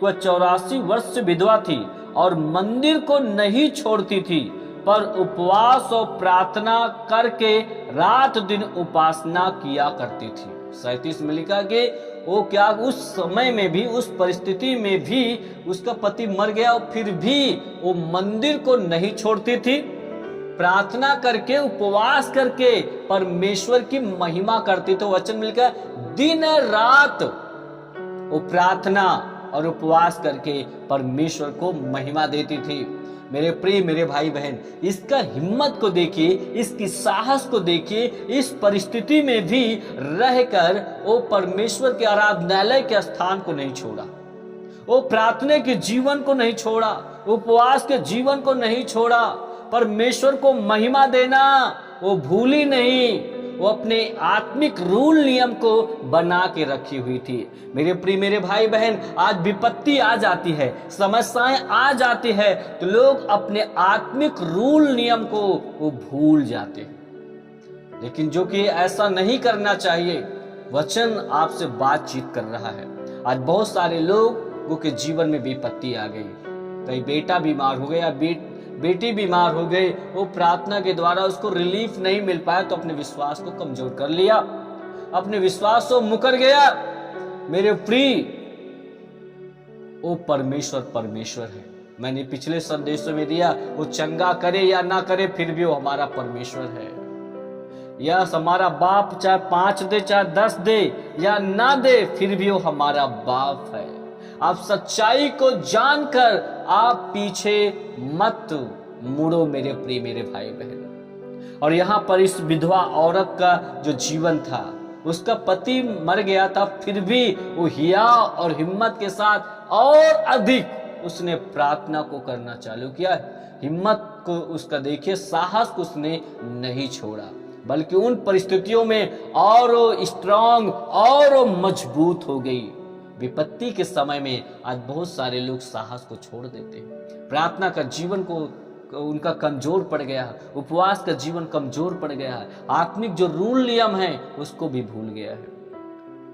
वह 84 वर्ष से विधवा थी और मंदिर को नहीं छोड़ती थी, पर उपवास और प्रार्थना करके रात दिन उपासना किया करती थी। 37 में लिखा कि वो क्या उस समय में भी, उस परिस्थिति में भी उसका पति मर गया और फिर भी वो मंदिर को नहीं छोड़ती थी, प्रार्थना करके उपवास करके परमेश्वर की महिमा करती। तो वचन मिलकर दिन रात वो प्रार्थना और उपवास करके परमेश्वर को महिमा देती थी। मेरे प्रिय मेरे भाई बहन, इसका हिम्मत को देखिए, इसकी साहस को देखिए। इस परिस्थिति में भी रहकर वो परमेश्वर के आराधनालय के स्थान को नहीं छोड़ा, वो प्रार्थना के जीवन को नहीं छोड़ा, उपवास के जीवन को नहीं छोड़ा, परमेश्वर को महिमा देना वो भूली नहीं। वो अपने आत्मिक रूल नियम को बना के रखी हुई थी। मेरे प्रिय मेरे भाई बहन, आज विपत्ति आ जाती है, समस्याएं आ जाती है, तो लोग अपने आत्मिक रूल नियम को वो भूल जाते हैं। लेकिन जो कि ऐसा नहीं करना चाहिए, वचन आपसे बातचीत कर रहा है। आज बहुत सारे लोगों के जीवन में विपत्ति आ गई, कहीं बेटा बीमार हो गया, बेटी बीमार हो गई, वो प्रार्थना के द्वारा उसको रिलीफ नहीं मिल पाया तो अपने विश्वास को कमजोर कर लिया, अपने विश्वास से मुकर गया। मेरे प्रिय, वो परमेश्वर है। मैंने पिछले संदेशों में दिया, वो चंगा करे या ना करे फिर भी वो हमारा परमेश्वर है। या हमारा बाप चाहे 5 दे चाहे 10 दे या ना दे, फिर भी वो हमारा बाप है। आप सच्चाई को जानकर आप पीछे मत मुड़ो मेरे प्रिय मेरे भाई बहन। और यहाँ पर इस विधवा औरत का जो जीवन था, उसका पति मर गया था, फिर भी वो हिया और हिम्मत के साथ और अधिक उसने प्रार्थना को करना चालू किया। हिम्मत को उसका देखिए, साहस को उसने नहीं छोड़ा, बल्कि उन परिस्थितियों में और स्ट्रांग और मजबूत हो गई। विपत्ति के समय में आज बहुत सारे लोग साहस को छोड़ देते हैं, प्रार्थना का जीवन को उनका कमजोर पड़ गया, उपवास का जीवन कमजोर पड़ गया है, आत्मिक जो रूल नियम है उसको भी भूल गया है।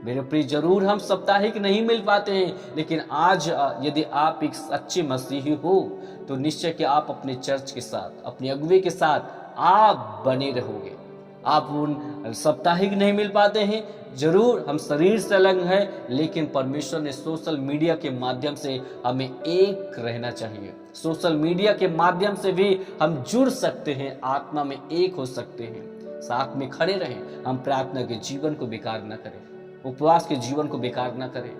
मेरे प्रिय, जरूर हम साप्ताहिक नहीं मिल पाते हैं, लेकिन आज यदि आप एक सच्चे मसीही हो तो निश्चय कि आप अपने चर्च के साथ, अपने अगुवे के साथ आप बने रहोगे। आप उन साप्ताहिक नहीं मिल पाते हैं, जरूर हम शरीर से अलग हैं, लेकिन परमेश्वर ने सोशल मीडिया के माध्यम से हमें एक रहना चाहिए। सोशल मीडिया के माध्यम से भी हम जुड़ सकते हैं, आत्मा में एक हो सकते हैं, साथ में खड़े रहें। हम प्रार्थना के जीवन को बेकार न करें, उपवास के जीवन को बेकार न करें,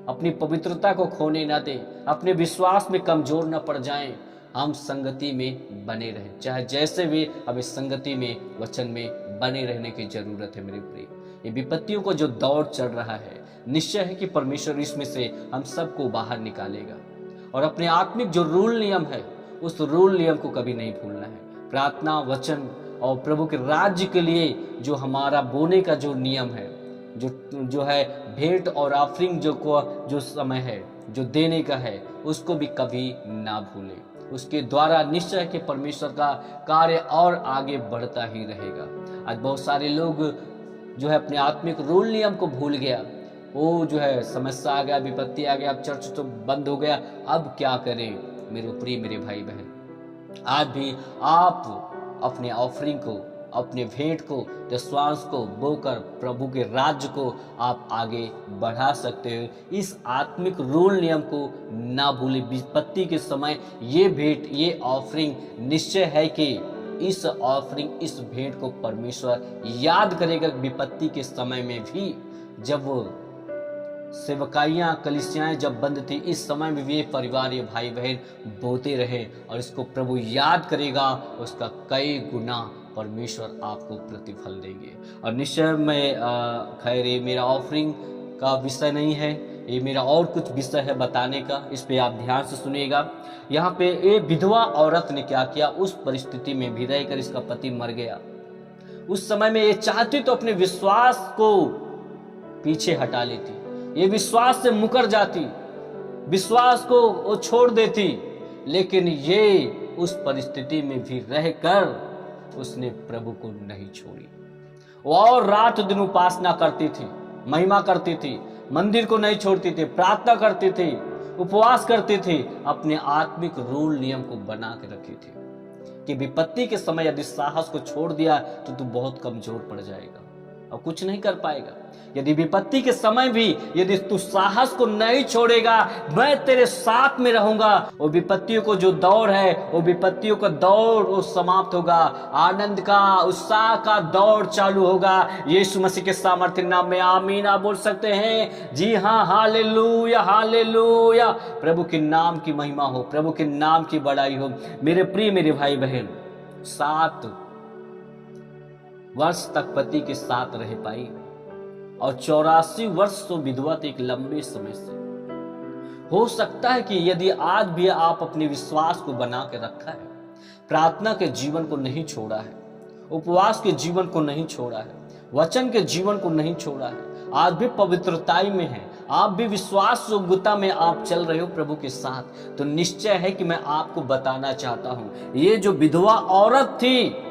अपनी पवित्रता को खोने न दें, अपने विश्वास में कमजोर न पड़ जाएं। हम संगति में बने रहें, चाहे जैसे भी हमें संगति में, वचन में बने रहने की जरूरत है। मेरे प्रिय, ये विपत्तियों को जो दौर चल रहा है, निश्चय है कि परमेश्वर इसमें से हम सबको बाहर निकालेगा। और अपने आत्मिक जो रूल नियम है, उस रूल नियम को कभी नहीं भूलना है। प्रार्थना, वचन और प्रभु के राज्य के लिए जो हमारा बोने का जो नियम है, जो है भेंट और ऑफरिंग जो समय है, जो देने का है, उसको भी कभी ना भूलें। उसके द्वारा निश्चय है कि परमेश्वर का कार्य और आगे बढ़ता ही रहेगा। आज बहुत सारे लोग जो है अपने आत्मिक रूल नियम को भूल गया, वो जो है समस्या आ गया, विपत्ति आ गया, अब चर्च तो बंद हो गया, अब क्या करें। मेरे प्रिय मेरे भाई बहन, आज भी आप अपने ऑफरिंग को, अपने भेंट को, दशवांश को बोकर प्रभु के राज्य को आप आगे बढ़ा सकते हो। इस आत्मिक रूल नियम को ना भूले। विपत्ति के समय ये भेंट, ये ऑफरिंग, निश्चय है कि इस ऑफरिंग, इस भेंट को परमेश्वर याद करेगा। विपत्ति के समय में भी जब वो सेवकाइयां, कलीसियाएं जब बंद थी, इस समय में भी ये परिवार, ये भाई बहन बोते रहे, और इसको प्रभु याद करेगा, उसका कई गुना परमेश्वर आपको प्रतिफल देंगे। और निश्चय में खैर ये मेरा ऑफरिंग का विषय नहीं है, ये मेरा और कुछ विषय है बताने का, इस पे आप ध्यान से सुनिएगा। यहाँ पे ये विधवा औरत ने क्या किया, उस परिस्थिति में भी रहकर इसका पति मर गया। उस समय में ये चाहती तो अपने विश्वास को पीछे हटा लेती, ये विश्वास से मुकर जाती, विश्वास को वो छोड़ देती, लेकिन ये उस परिस्थिति में भी रहकर उसने प्रभु को नहीं छोड़ी। वो और रात दिन उपासना करती थी, महिमा करती थी, मंदिर को नहीं छोड़ती थी, प्रार्थना करती थी, उपवास करते थे, अपने आत्मिक रूल नियम को बना के रखे थे कि विपत्ति के समय यदि साहस को छोड़ दिया तो तू बहुत कमजोर पड़ जाएगा और कुछ नहीं कर पाएगा। यदि विपत्ति के समय भी यदि तू साहस को नहीं छोड़ेगा, मैं तेरे साथ में रहूंगा। वो विपत्तियों को जो दौर है, वो विपत्तियों का दौर वो समाप्त होगा, आनंद का उत्साह का दौर चालू होगा। यीशु मसीह के सामर्थ्य नाम में आमीन आप बोल सकते हैं। जी हाँ, हालेलुया हालेलुया। प्रभु के नाम की महिमा हो, प्रभु के नाम की बड़ाई हो। मेरे प्रिय मेरे भाई बहन, 7 वर्ष तक पति के साथ रह पाई और 84 वर्ष तो विधवा थी एक लंबे समय से। हो सकता है कि यदि आज भी आप अपने विश्वास को बना के रखा है, प्रार्थना के जीवन को नहीं छोड़ा है, उपवास के जीवन को नहीं छोड़ा है, वचन के जीवन को नहीं छोड़ा है, आज भी पवित्रताई में है, आप भी विश्वास योग्यता में आप चल रहे हो प्रभु के साथ, तो निश्चय है कि मैं आपको बताना चाहता हूं, ये जो विधवा औरत थी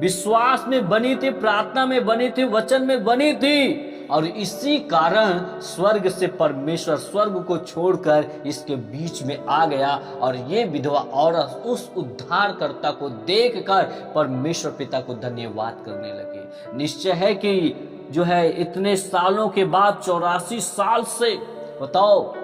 विश्वास में बनी थी, प्रार्थना में बनी थी, वचन में बनी थी, और इसी कारण स्वर्ग से परमेश्वर स्वर्ग को छोड़कर इसके बीच में आ गया और ये विधवा औरत उस उद्धारकर्ता को देखकर परमेश्वर पिता को धन्यवाद करने लगे। निश्चय है कि जो है इतने सालों के बाद 84 साल से बताओ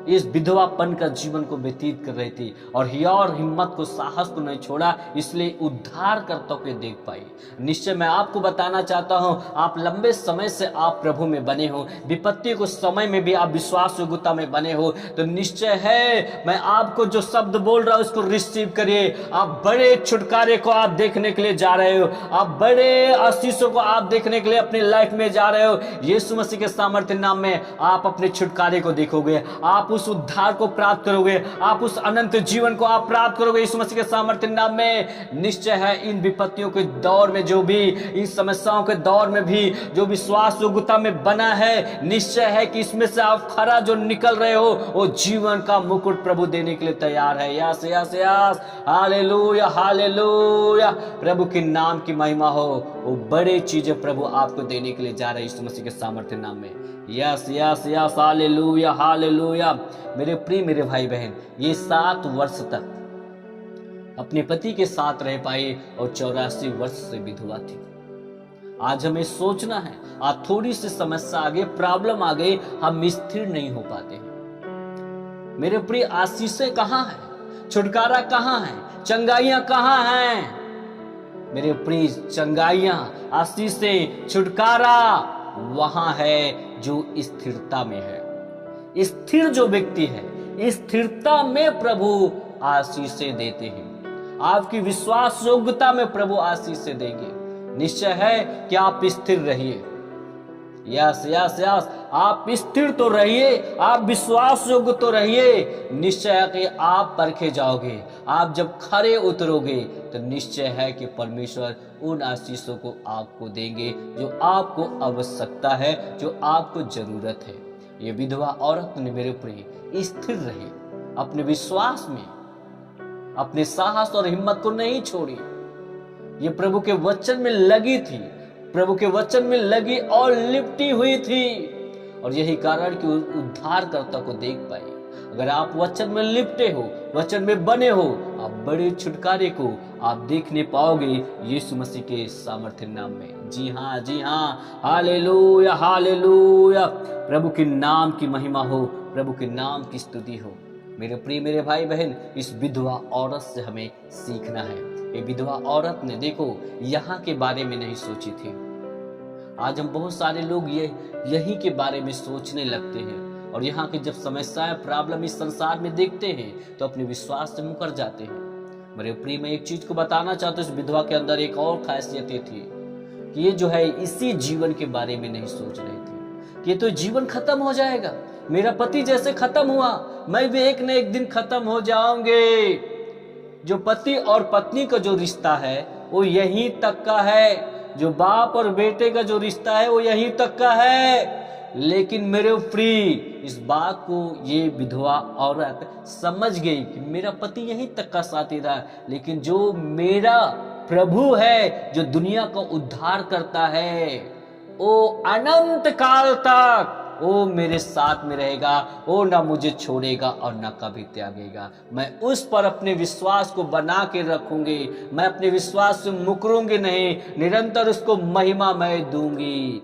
इस विधवापन का जीवन को व्यतीत कर रही थी और हिया और हिम्मत को साहस को नहीं छोड़ा, इसलिए उद्धारकर्ता को देख पाई। निश्चय मैं आपको बताना चाहता हूं, आप लंबे समय से आप प्रभु में बने हो, विपत्ति को समय में भी आप विश्वास योग्यता में बने हो, तो निश्चय है मैं आपको जो शब्द बोल रहा हूं उसको रिसीव करिए। आप बड़े छुटकारे को आप देखने के लिए जा रहे हो, आप बड़े आशीषों को आप देखने के लिए अपनी लाइफ में जा रहे हो। यीशु मसीह के सामर्थ्य नाम में आप अपने छुटकारे को देखोगे, आप उस उद्धार को प्राप्त करोगे, आप उस अनंत जीवन को आप प्राप्त करोगे यीशु मसीह के सामर्थ्य नाम में। निश्चय है इन विपत्तियों के दौर में जो भी, इन समस्याओं के दौर में भी जो विश्वास योग्यता में बना है, निश्चय है कि इसमें से आप खरा जो निकल रहे हो वो जीवन का मुकुट प्रभु देने के लिए तैयार है। Yes yes yes, hallelujah hallelujah. प्रभु के नाम की महिमा हो, वो बड़े चीजें प्रभु आपको देने के लिए जा रहे हैं यीशु मसीह के सामर्थ्य नाम में। Yes yes yes, hallelujah hallelujah. मेरे प्रिय मेरे भाई बहन, ये 7 वर्ष तक अपने पति के साथ रह पाए और 84 वर्ष से विधवा थी। आज हमें सोचना है, आज थोड़ी सी समस्या आ गई, प्रॉब्लम आ गई, हम स्थिर नहीं हो पाते हैं। मेरे प्रिय आशीषें कहां है, छुटकारा कहां है, चंगाइयां कहां हैं? मेरे प्रिय चंगाइयां, आशीषें, छुटकारा वहां है जो स्थिरता में है। स्थिर जो व्यक्ति है, स्थिरता में प्रभु आशीषें देते हैं। आपकी विश्वास योग्यता में प्रभु आशीषें देंगे। निश्चय है कि आप स्थिर रहिए। यस यस यस, आप स्थिर तो रहिए, आप विश्वास योग्य तो रहिए। निश्चय है कि आप परखे जाओगे, आप जब खरे उतरोगे तो निश्चय है कि परमेश्वर उन आशीषों को आपको देंगे जो आपको आवश्यकता है, जो आपको जरूरत है। ये विधवा औरत ने मेरे प्रिय स्थिर रही, अपने विश्वास में अपने साहस और हिम्मत को नहीं छोड़ी। ये प्रभु के वचन में लगी थी, प्रभु के वचन में लगी और लिपटी हुई थी, और यही कारण कि उद्धारकर्ता को देख पाई। अगर आप वचन में लिपटे हो, वचन में बने हो, आप बड़े छुटकारे को आप देखने पाओगे यीशु मसीह के सामर्थ्य नाम में। जी हाँ जी हाँ, हालेलुया हालेलुया। प्रभु के नाम की महिमा हो, प्रभु के नाम की स्तुति हो। मेरे प्रिय मेरे भाई बहन, इस विधवा औरत से हमें सीखना है। ये विधवा औरत ने देखो यहाँ के बारे में नहीं सोची थी। आज हम बहुत सारे लोग यही के बारे में सोचने लगते हैं, और यहाँ की जब समस्याएं प्रॉब्लम इस संसार में देखते हैं तो अपने विश्वास से मुकर जाते हैं। मेरे प्रिय, मैं एक चीज को बताना चाहता हूँ, इस विधवा के अंदर एक और खासियत थी कि ये जो है इसी जीवन के बारे में नहीं सोच रही थी कि ये तो जीवन खत्म हो जाएगा, मेरा पति जैसे खत्म हुआ मैं भी एक न एक दिन खत्म हो जाऊंगे। जो पति और पत्नी का जो रिश्ता है वो यहीं तक का है, जो बाप और बेटे का जो रिश्ता है वो यहीं तक का है। लेकिन मेरे प्रिय, इस बात को ये विधवा औरत समझ गई कि मेरा पति यहीं तक का साथी था, लेकिन जो मेरा प्रभु है, जो दुनिया का उद्धार करता है, वो अनंत काल तक वो मेरे साथ में रहेगा, वो ना मुझे छोड़ेगा और ना कभी त्यागेगा। मैं उस पर अपने विश्वास को बना के रखूंगी, मैं अपने विश्वास से मुकरूंगी नहीं, निरंतर उसको महिमा मैं दूंगी।